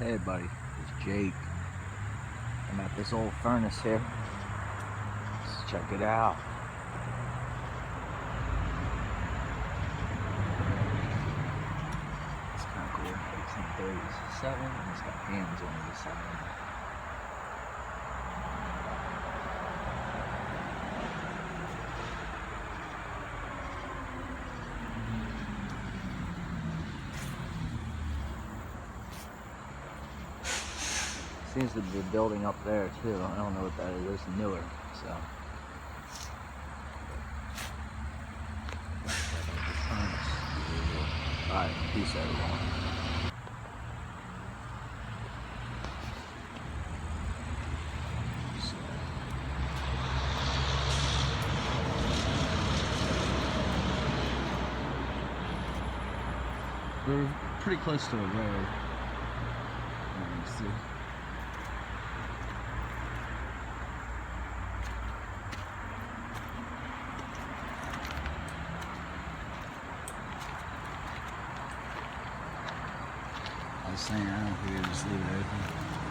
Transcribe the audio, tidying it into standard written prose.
Hey buddy, it's Jake. I'm at this old furnace here. Let's check it out. It's kind of cool. 1837, and it's got hands on the side. Seems to be building up there too. I don't know what that is. It's newer, so. Alright, peace everyone. We're pretty close to the road. Let me see. I was saying, I don't know if we could just leave it open.